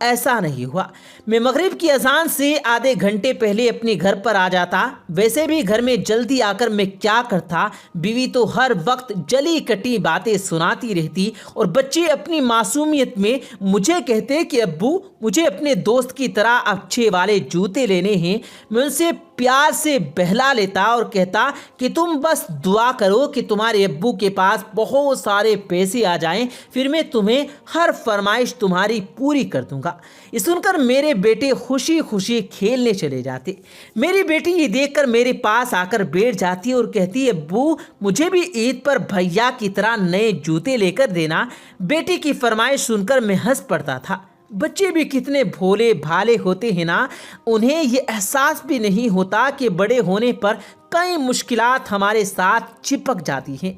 ایسا نہیں ہوا۔ میں مغرب کی اذان سے آدھے گھنٹے پہلے اپنے گھر پر آ جاتا۔ ویسے بھی گھر میں جلدی آ کر میں کیا کرتا؟ بیوی تو ہر وقت جلی کٹی باتیں سناتی رہتی اور بچے اپنی معصومیت میں مجھے کہتے کہ ابو مجھے اپنے دوست کی طرح اچھے والے جوتے لینے ہیں۔ میں ان سے پیار سے بہلا لیتا اور کہتا کہ تم بس دعا کرو کہ تمہارے ابو کے پاس بہت سارے پیسے آ جائیں، پھر میں تمہیں ہر فرمائش تمہاری پوری کر دوں گا۔ یہ سن کر میرے بیٹے خوشی خوشی کھیلنے چلے جاتے۔ میری بیٹی یہ دیکھ کر میرے پاس آ کر بیٹھ جاتی اور کہتی ابو مجھے بھی عید پر بھیا کی طرح نئے جوتے لے کر دینا۔ بیٹی کی فرمائش سن کر میں ہنس پڑتا تھا۔ بچے بھی کتنے بھولے بھالے ہوتے ہیں نا، انہیں یہ احساس بھی نہیں ہوتا کہ بڑے ہونے پر کئی مشکلات ہمارے ساتھ چپک جاتی ہیں۔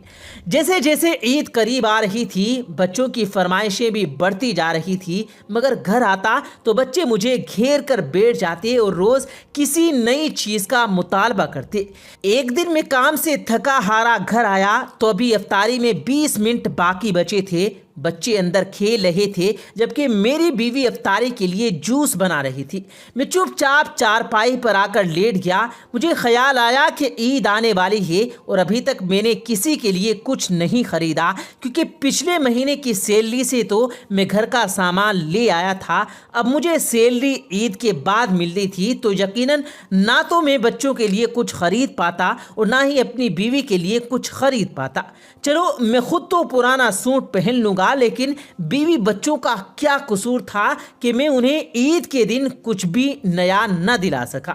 جیسے جیسے عید قریب آ رہی تھی بچوں کی فرمائشیں بھی بڑھتی جا رہی تھی، مگر گھر آتا تو بچے مجھے گھیر کر بیٹھ جاتے اور روز کسی نئی چیز کا مطالبہ کرتے۔ ایک دن میں کام سے تھکا ہارا گھر آیا تو ابھی افطاری میں 20 منٹ باقی بچے تھے۔ بچے اندر کھیل رہے تھے جبکہ میری بیوی افطاری کے لیے جوس بنا رہی تھی۔ میں چپ چاپ چارپائی پر آ کر لیٹ گیا۔ مجھے خیال آیا کہ عید آنے والی ہے اور ابھی تک میں نے کسی کے لیے کچھ نہیں خریدا، کیونکہ پچھلے مہینے کی سیلری سے تو میں گھر کا سامان لے آیا تھا۔ اب مجھے سیلری عید کے بعد ملتی تھی تو یقیناً نہ تو میں بچوں کے لیے کچھ خرید پاتا اور نہ ہی اپنی بیوی کے لیے کچھ خرید پاتا۔ چلو میں خود تو پرانا سوٹ پہن لوں گا، لیکن بیوی بچوں کا کیا قصور تھا کہ میں انہیں عید کے دن کچھ بھی نیا نہ دلا سکا۔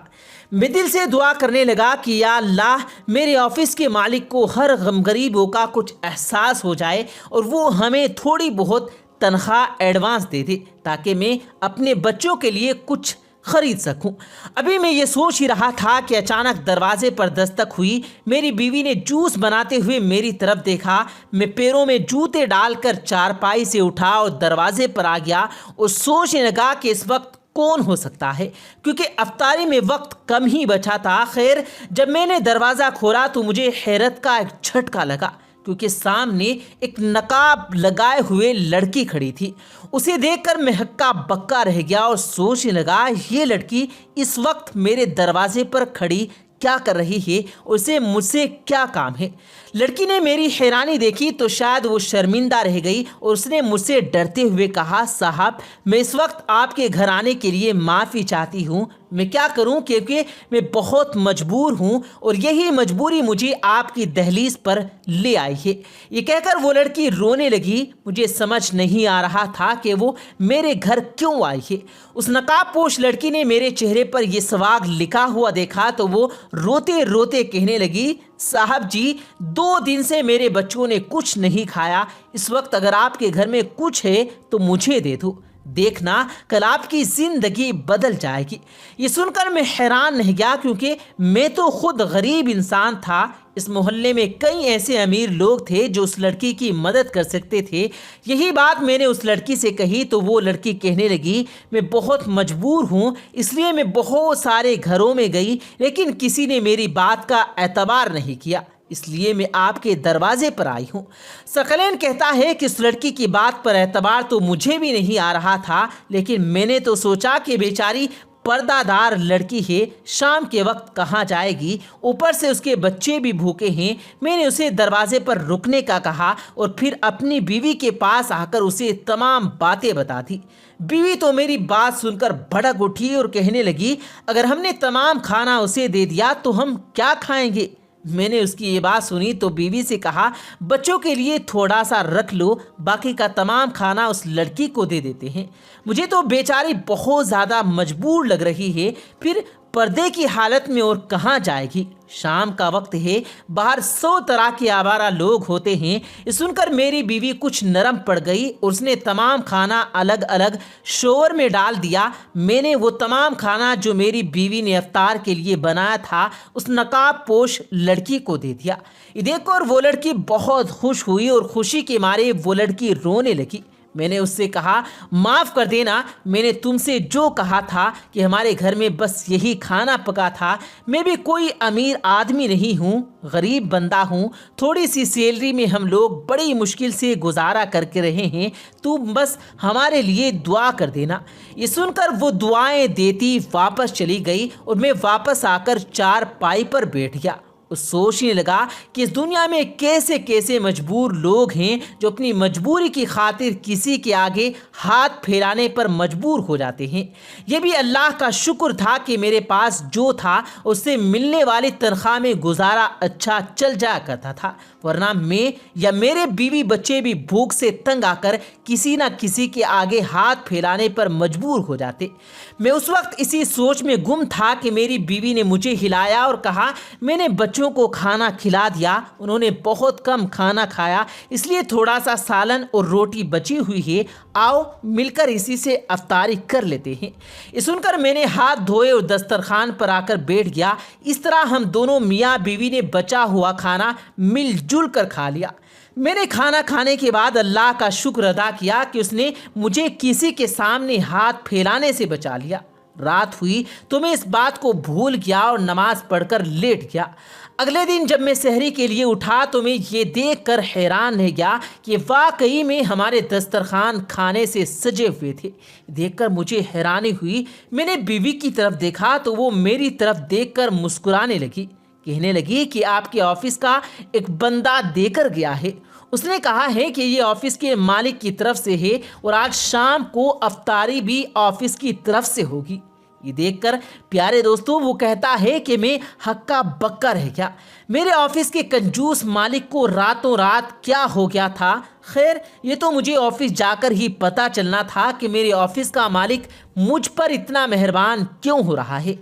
میں دل سے دعا کرنے لگا کہ یا اللہ میرے آفس کے مالک کو ہر غم غریبوں کا کچھ احساس ہو جائے اور وہ ہمیں تھوڑی بہت تنخواہ ایڈوانس دے دے تاکہ میں اپنے بچوں کے لیے کچھ خرید سکوں۔ ابھی میں یہ سوچ ہی رہا تھا کہ اچانک دروازے پر دستک ہوئی۔ میری بیوی نے جوس بناتے ہوئے میری طرف دیکھا۔ میں پیروں میں جوتے ڈال کر چارپائی سے اٹھا اور دروازے پر آ گیا اور سوچنے لگا کہ اس وقت کون ہو سکتا ہے، کیونکہ افطاری میں وقت کم ہی بچا تھا۔ خیر جب میں نے دروازہ کھولا تو مجھے حیرت کا ایک جھٹکا لگا، کیونکہ سامنے ایک نقاب لگائے ہوئے لڑکی کھڑی تھی۔ اسے دیکھ کر میں ہکا بکا رہ گیا اور سوچنے لگا یہ لڑکی اس وقت میرے دروازے پر کھڑی کیا کر رہی ہے اور اسے مجھ سے کیا کام ہے۔ لڑکی نے میری حیرانی دیکھی تو شاید وہ شرمندہ رہ گئی اور اس نے مجھ سے ڈرتے ہوئے کہا صاحب میں اس وقت آپ کے گھر آنے کے لیے معافی چاہتی ہوں، میں کیا کروں کیونکہ میں بہت مجبور ہوں اور یہی مجبوری مجھے آپ کی دہلیز پر لے آئی ہے۔ یہ کہہ کر وہ لڑکی رونے لگی۔ مجھے سمجھ نہیں آ رہا تھا کہ وہ میرے گھر کیوں آئی ہے۔ اس نقاب پوش لڑکی نے میرے چہرے پر یہ سواگ لکھا ہوا دیکھا تو وہ روتے روتے کہنے لگی صاحب جی 2 دن سے میرے بچوں نے کچھ نہیں کھایا، اس وقت اگر آپ کے گھر میں کچھ ہے تو مجھے دے دو، دیکھنا کل آپ کی زندگی بدل جائے گی۔ یہ سن کر میں حیران رہ گیا، کیونکہ میں تو خود غریب انسان تھا۔ اس محلے میں کئی ایسے امیر لوگ تھے جو اس لڑکی کی مدد کر سکتے تھے۔ یہی بات میں نے اس لڑکی سے کہی تو وہ لڑکی کہنے لگی میں بہت مجبور ہوں، اس لیے میں بہت سارے گھروں میں گئی لیکن کسی نے میری بات کا اعتبار نہیں کیا، اس لیے میں آپ کے دروازے پر آئی ہوں۔ ثقلین کہتا ہے کہ اس لڑکی کی بات پر اعتبار تو مجھے بھی نہیں آ رہا تھا، لیکن میں نے تو سوچا کہ بیچاری پردہ دار لڑکی ہے، شام کے وقت کہاں جائے گی، اوپر سے اس کے بچے بھی بھوکے ہیں۔ میں نے اسے دروازے پر رکنے کا کہا اور پھر اپنی بیوی کے پاس آ کر اسے تمام باتیں بتا دی۔ بیوی تو میری بات سن کر بھڑک اٹھی اور کہنے لگی اگر ہم نے تمام کھانا اسے دے دیا تو ہم کیا کھائیں گے؟ میں نے اس کی یہ بات سنی تو بیوی سے کہا بچوں کے لیے تھوڑا سا رکھ لو، باقی کا تمام کھانا اس لڑکی کو دے دیتے ہیں۔ مجھے تو بیچاری بہت زیادہ مجبور لگ رہی ہے، پھر پردے کی حالت میں اور کہاں جائے گی؟ شام کا وقت ہے، باہر 100 طرح کے آوارہ لوگ ہوتے ہیں۔ یہ سن کر میری بیوی کچھ نرم پڑ گئی اور اس نے تمام کھانا الگ الگ شور میں ڈال دیا۔ میں نے وہ تمام کھانا جو میری بیوی نے افطار کے لیے بنایا تھا اس نقاب پوش لڑکی کو دے دیا۔ یہ دیکھ کر وہ لڑکی بہت خوش ہوئی اور خوشی کے مارے وہ لڑکی رونے لگی۔ میں نے اس سے کہا معاف کر دینا، میں نے تم سے جو کہا تھا کہ ہمارے گھر میں بس یہی کھانا پکا تھا، میں بھی کوئی امیر آدمی نہیں ہوں، غریب بندہ ہوں، تھوڑی سی سیلری میں ہم لوگ بڑی مشکل سے گزارا کر کے رہے ہیں، تم بس ہمارے لیے دعا کر دینا۔ یہ سن کر وہ دعائیں دیتی واپس چلی گئی اور میں واپس آ کر چارپائی پر بیٹھ گیا اور سوچنے لگا کہ اس دنیا میں کیسے کیسے مجبور لوگ ہیں جو اپنی مجبوری کی خاطر کسی کے آگے ہاتھ پھیلانے پر مجبور ہو جاتے ہیں۔ یہ بھی اللہ کا شکر تھا کہ میرے پاس جو تھا اس سے ملنے والی تنخواہ میں گزارا اچھا چل جایا کرتا تھا، ورنہ میں یا میرے بیوی بچے بھی بھوک سے تنگ آ کر کسی نہ کسی کے آگے ہاتھ پھیلانے پر مجبور ہو جاتے۔ میں اس وقت اسی سوچ میں گم تھا کہ میری بیوی نے مجھے ہلایا اور کہا میں نے بچوں کو کھانا کھلا دیا، انہوں نے بہت کم کھانا کھایا، اس لیے تھوڑا سا سالن اور روٹی بچی ہوئی ہے، آؤ مل کر اسی سے افطاری کر لیتے ہیں۔ یہ سن کر میں نے ہاتھ دھوئے اور دسترخوان پر آ کر بیٹھ گیا۔ اس طرح ہم دونوں میاں بیوی نے بچا ہوا کھانا مل جل کر کھا لیا۔ میں نے کھانا کھانے کے بعد اللہ کا شکر ادا کیا کہ اس نے مجھے کسی کے سامنے ہاتھ پھیلانے سے بچا لیا۔ رات ہوئی تو میں اس بات کو بھول گیا اور نماز پڑھ کر لیٹ گیا۔ اگلے دن جب میں سحری کے لیے اٹھا تو میں یہ دیکھ کر حیران رہ گیا کہ واقعی میں ہمارے دسترخوان کھانے سے سجے ہوئے تھے۔ دیکھ کر مجھے حیرانی ہوئی۔ میں نے بیوی کی طرف دیکھا تو وہ میری طرف دیکھ کر مسکرانے لگی، کہنے لگی کہ آپ کے آفس کا ایک بندہ دے کر گیا ہے، اس نے کہا ہے کہ یہ آفس کے مالک کی طرف سے ہے اور آج شام کو افطاری بھی آفس کی طرف سے ہوگی۔ یہ دیکھ کر پیارے دوستو وہ کہتا ہے کہ میں ہکا بکا رہ گیا۔ میرے آفس کے کنجوس مالک کو راتوں رات کیا ہو گیا تھا؟ خیر یہ تو مجھے آفس جا کر ہی پتہ چلنا تھا کہ میرے آفس کا مالک مجھ پر اتنا مہربان کیوں ہو رہا ہے۔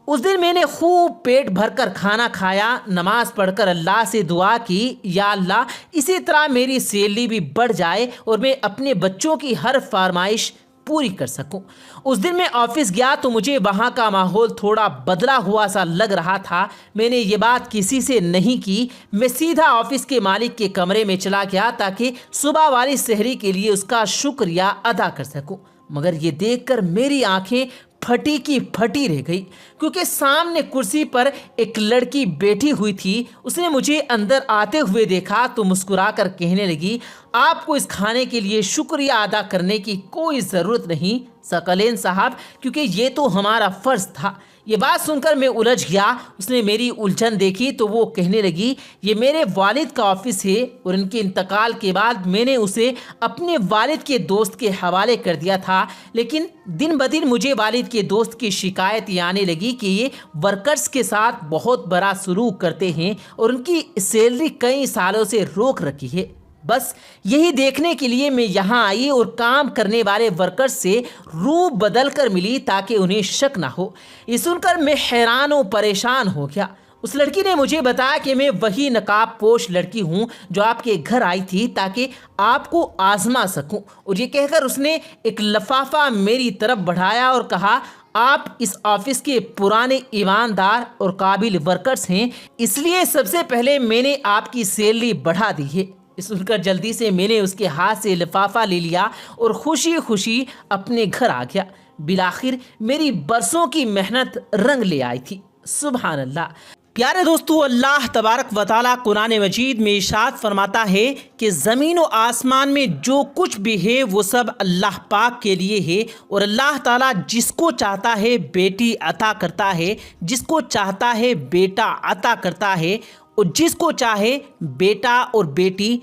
اس دن میں نے خوب پیٹ بھر کر کھانا کھایا، نماز پڑھ کر اللہ سے دعا کی، یا اللہ اسی طرح میری سیلری بھی بڑھ جائے اور میں اپنے بچوں کی ہر فرمائش پوری کر سکوں۔ اس دن میں آفس گیا تو مجھے وہاں کا ماحول تھوڑا بدلا ہوا سا لگ رہا تھا۔ میں نے یہ بات کسی سے نہیں کی، میں سیدھا آفس کے مالک کے کمرے میں چلا گیا تاکہ صبح والی سحری کے لیے اس کا شکریہ ادا کر سکوں، مگر یہ دیکھ کر میری آنکھیں پھٹی کی پھٹی رہ گئی، کیونکہ سامنے کرسی پر ایک لڑکی بیٹھی ہوئی تھی۔ اس نے مجھے اندر آتے ہوئے دیکھا تو مسکرا کر کہنے لگی آپ کو اس کھانے کے لیے شکریہ ادا کرنے کی کوئی ضرورت نہیں ثقلین صاحب، کیونکہ یہ تو ہمارا فرض تھا۔ یہ بات سن کر میں الجھ گیا۔ اس نے میری الجھن دیکھی تو وہ کہنے لگی یہ میرے والد کا آفس ہے اور ان کے انتقال کے بعد میں نے اسے اپنے والد کے دوست کے حوالے کر دیا تھا، لیکن دن بدن مجھے والد کے دوست کی شکایت آنے لگی کہ یہ ورکرز کے ساتھ بہت برا سلوک کرتے ہیں اور ان کی سیلری کئی سالوں سے روک رکھی ہے۔ بس یہی دیکھنے کے لیے میں یہاں آئی اور کام کرنے والے ورکرز سے روح بدل کر ملی تاکہ انہیں شک نہ ہو۔ یہ سن کر میں حیران و پریشان ہو گیا۔ اس لڑکی نے مجھے بتایا کہ میں وہی نقاب پوش لڑکی ہوں جو آپ کے گھر آئی تھی تاکہ آپ کو آزما سکوں، اور یہ کہہ کر اس نے ایک لفافہ میری طرف بڑھایا اور کہا آپ اس آفس کے پرانے ایماندار اور قابل ورکرز ہیں، اس لیے سب سے پہلے میں نے آپ کی سیلری بڑھا دی ہے۔ سن کر جلدی سے میں نے اس کے ہاتھ سے لفافہ لے لیا اور خوشی خوشی اپنے گھر آ گیا۔ بالآخر میری برسوں کی محنت رنگ لے آئی تھی۔ سبحان اللہ۔ پیارے دوستو، اللہ تبارک و تعالیٰ قرآن مجید میں ارشاد فرماتا ہے کہ زمین و آسمان میں جو کچھ بھی ہے وہ سب اللہ پاک کے لیے ہے، اور اللہ تعالیٰ جس کو چاہتا ہے بیٹی عطا کرتا ہے، جس کو چاہتا ہے بیٹا عطا کرتا ہے، اور جس کو چاہے بیٹا اور بیٹی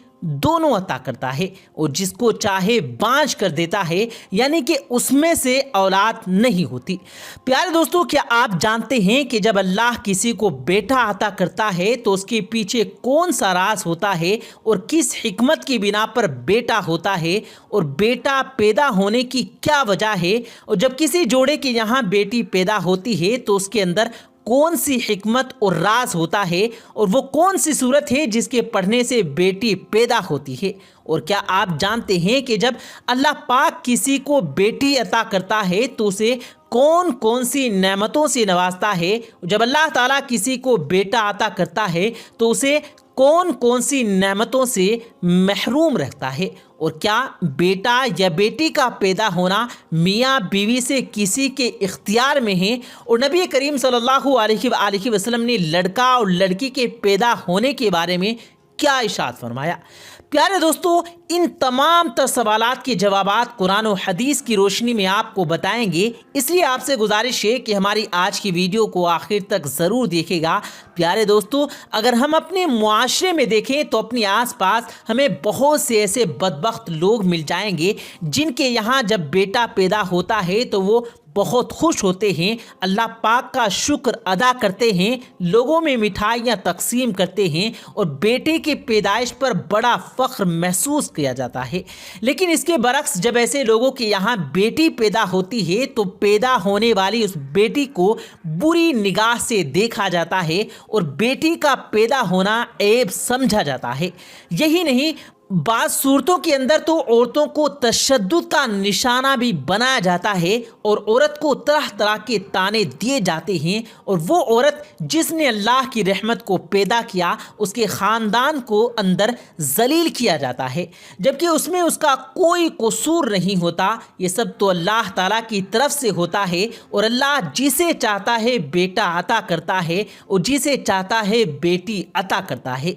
دونوں عطا کرتا ہے، اور جس کو چاہے بانجھ کر دیتا ہے، یعنی کہ اس میں سے اولاد نہیں ہوتی۔ پیارے دوستو، کیا آپ جانتے ہیں کہ جب اللہ کسی کو بیٹا عطا کرتا ہے تو اس کے پیچھے کون سا راز ہوتا ہے اور کس حکمت کی بنا پر بیٹا ہوتا ہے، اور بیٹا پیدا ہونے کی کیا وجہ ہے، اور جب کسی جوڑے کے یہاں بیٹی پیدا ہوتی ہے تو اس کے اندر کون سی حکمت اور راز ہوتا ہے، اور وہ کون سی صورت ہے جس کے پڑھنے سے بیٹی پیدا ہوتی ہے؟ اور کیا آپ جانتے ہیں کہ جب اللہ پاک کسی کو بیٹی عطا کرتا ہے تو اسے کون کون سی نعمتوں سے نوازتا ہے؟ جب اللہ تعالیٰ کسی کو بیٹا عطا کرتا ہے تو اسے کون کون سی نعمتوں سے محروم رکھتا ہے؟ اور کیا بیٹا یا بیٹی کا پیدا ہونا میاں بیوی سے کسی کے اختیار میں ہے؟ اور نبی کریم صلی اللہ علیہ وآلہ وسلم نے لڑکا اور لڑکی کے پیدا ہونے کے بارے میں کیا ارشاد فرمایا؟ پیارے دوستو، ان تمام تر سوالات کے جوابات قرآن و حدیث کی روشنی میں آپ کو بتائیں گے، اس لیے آپ سے گزارش ہے کہ ہماری آج کی ویڈیو کو آخر تک ضرور دیکھے گا۔ پیارے دوستو، اگر ہم اپنے معاشرے میں دیکھیں تو اپنے آس پاس ہمیں بہت سے ایسے بدبخت لوگ مل جائیں گے جن کے یہاں جب بیٹا پیدا ہوتا ہے تو وہ بہت خوش ہوتے ہیں، اللہ پاک کا شکر ادا کرتے ہیں، لوگوں میں مٹھائیاں تقسیم کرتے ہیں اور بیٹے کی پیدائش پر بڑا فخر محسوس کیا جاتا ہے۔ لیکن اس کے برعکس جب ایسے لوگوں کے یہاں بیٹی پیدا ہوتی ہے تو پیدا ہونے والی اس بیٹی کو بری نگاہ سے دیکھا جاتا ہے اور بیٹی کا پیدا ہونا عیب سمجھا جاتا ہے۔ یہی نہیں، بعض صورتوں کے اندر تو عورتوں کو تشدد کا نشانہ بھی بنایا جاتا ہے اور عورت کو طرح طرح کے طعنے دیے جاتے ہیں، اور وہ عورت جس نے اللہ کی رحمت کو پیدا کیا اس کے خاندان کو اندر ذلیل کیا جاتا ہے، جبکہ اس میں اس کا کوئی قصور نہیں ہوتا۔ یہ سب تو اللہ تعالیٰ کی طرف سے ہوتا ہے، اور اللہ جسے چاہتا ہے بیٹا عطا کرتا ہے اور جسے چاہتا ہے بیٹی عطا کرتا ہے۔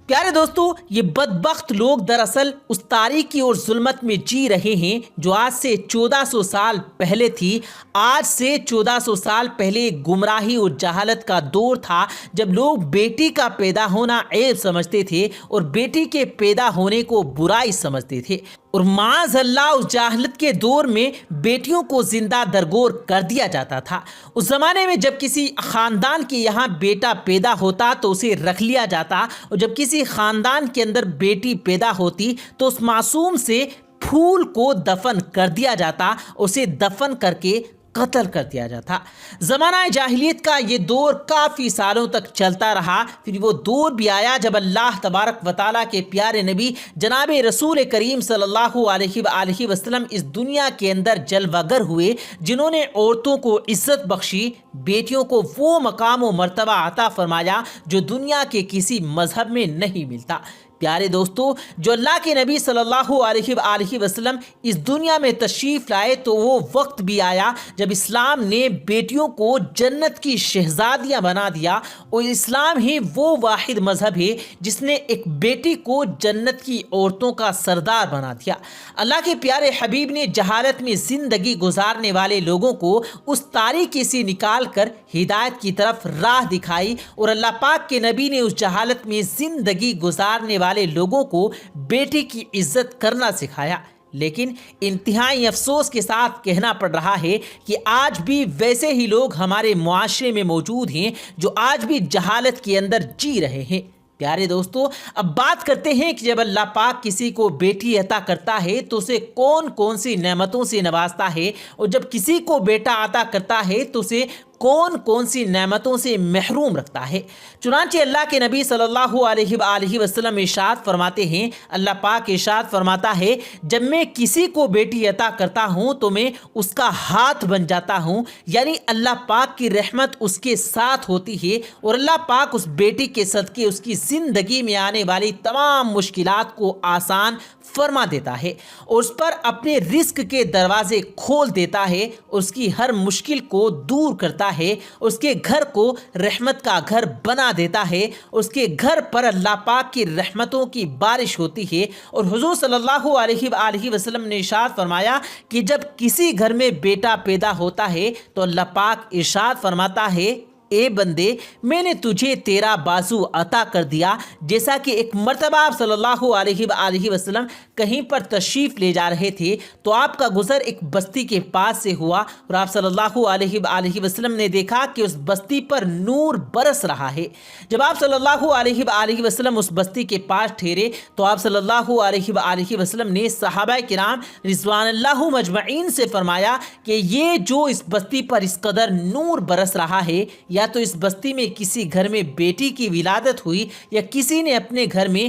پیارے دوستو، یہ بدبخت لوگ دراصل اس تاریکی اور ظلمت میں جی رہے ہیں جو آج سے 1400 سال پہلے تھی۔ آج سے 1400 سال پہلے گمراہی اور جہالت کا دور تھا جب لوگ بیٹی کا پیدا ہونا عیب سمجھتے تھے اور بیٹی کے پیدا ہونے کو برائی سمجھتے تھے، اور معاذ اللہ اس جاہلت کے دور میں بیٹیوں کو زندہ درگور کر دیا جاتا تھا۔ اس زمانے میں جب کسی خاندان کے یہاں بیٹا پیدا ہوتا تو اسے رکھ لیا جاتا، اور جب کسی خاندان کے اندر بیٹی پیدا ہوتی تو اس معصوم سے پھول کو دفن کر دیا جاتا، اسے دفن کر کے قتل کر دیا جاتا۔ زمانہ جاہلیت کا یہ دور کافی سالوں تک چلتا رہا۔ پھر وہ دور بھی آیا جب اللہ تبارک و تعالیٰ کے پیارے نبی جناب رسول کریم صلی اللہ علیہ وآلہ وسلم اس دنیا کے اندر جلوہ گر ہوئے، جنہوں نے عورتوں کو عزت بخشی، بیٹیوں کو وہ مقام و مرتبہ عطا فرمایا جو دنیا کے کسی مذہب میں نہیں ملتا۔ پیارے دوستو، جو اللہ کے نبی صلی اللہ علیہ وآلہ وسلم اس دنیا میں تشریف لائے تو وہ وقت بھی آیا جب اسلام نے بیٹیوں کو جنت کی شہزادیاں بنا دیا، اور اسلام ہی وہ واحد مذہب ہے جس نے ایک بیٹی کو جنت کی عورتوں کا سردار بنا دیا۔ اللہ کے پیارے حبیب نے جہالت میں زندگی گزارنے والے لوگوں کو اس تاریکی سے نکال کر ہدایت کی طرف راہ دکھائی، اور اللہ پاک کے نبی نے اس جہالت میں زندگی گزارنے والے لوگوں کو بیٹی کی عزت کرنا سکھایا۔ لیکن انتہائی افسوس کے ساتھ کہنا پڑ رہا ہے کہ آج بھی ویسے ہی لوگ ہمارے معاشرے میں موجود ہیں جو آج بھی جہالت کے اندر جی رہے ہیں۔ پیارے دوستو، اب بات کرتے ہیں کہ جب اللہ پاک کسی کو بیٹی عطا کرتا ہے تو اسے کون کون سی نعمتوں سے نوازتا ہے، اور جب کسی کو بیٹا عطا کرتا ہے تو اسے کون کون سی نعمتوں سے محروم رکھتا ہے۔ چنانچہ اللہ کے نبی صلی اللہ علیہ وآلہ وسلم ارشاد فرماتے ہیں، اللہ پاک ارشاد فرماتا ہے، جب میں کسی کو بیٹی عطا کرتا ہوں تو میں اس کا ہاتھ بن جاتا ہوں، یعنی اللہ پاک کی رحمت اس کے ساتھ ہوتی ہے، اور اللہ پاک اس بیٹی کے صدقے اس کی زندگی میں آنے والی تمام مشکلات کو آسان فرما دیتا ہے، اور اس پر اپنے رزق کے دروازے کھول دیتا ہے، اس کی ہر مشکل کو دور کرتا ہے، اس کے گھر کو رحمت کا گھر بنا دیتا ہے، اس کے گھر پر اللہ پاک کی رحمتوں کی بارش ہوتی ہے۔ اور حضور صلی اللہ علیہ وآلہ وسلم نے ارشاد فرمایا کہ جب کسی گھر میں بیٹا پیدا ہوتا ہے تو اللہ پاک ارشاد فرماتا ہے، اے بندے، میں نے تجھے تیرا بازو عطا کر دیا۔ جیسا کہ ایک مرتبہ آپ صلی اللہ علیہ وآلہ وسلم کہیں پر تشریف لے جا رہے تھے تو آپ کا گزر ایک بستی کے پاس سے ہوا، اور آپ صلی اللہ علیہ وآلہ وسلم نے دیکھا کہ اس بستی پر نور برس رہا ہے۔ جب آپ صلی اللہ علیہ وآلہ وسلم اس بستی کے پاس ٹھہرے تو آپ صلی اللہ علیہ وآلہ وسلم نے صحابہ کرام رضوان اللہ مجمعین سے فرمایا کہ یہ جو اس بستی پر اس قدر نور برس رہا ہے، یا تو اس بستی میں کسی گھر میں بیٹی کی ولادت ہوئی، یا کسی نے اپنے گھر میں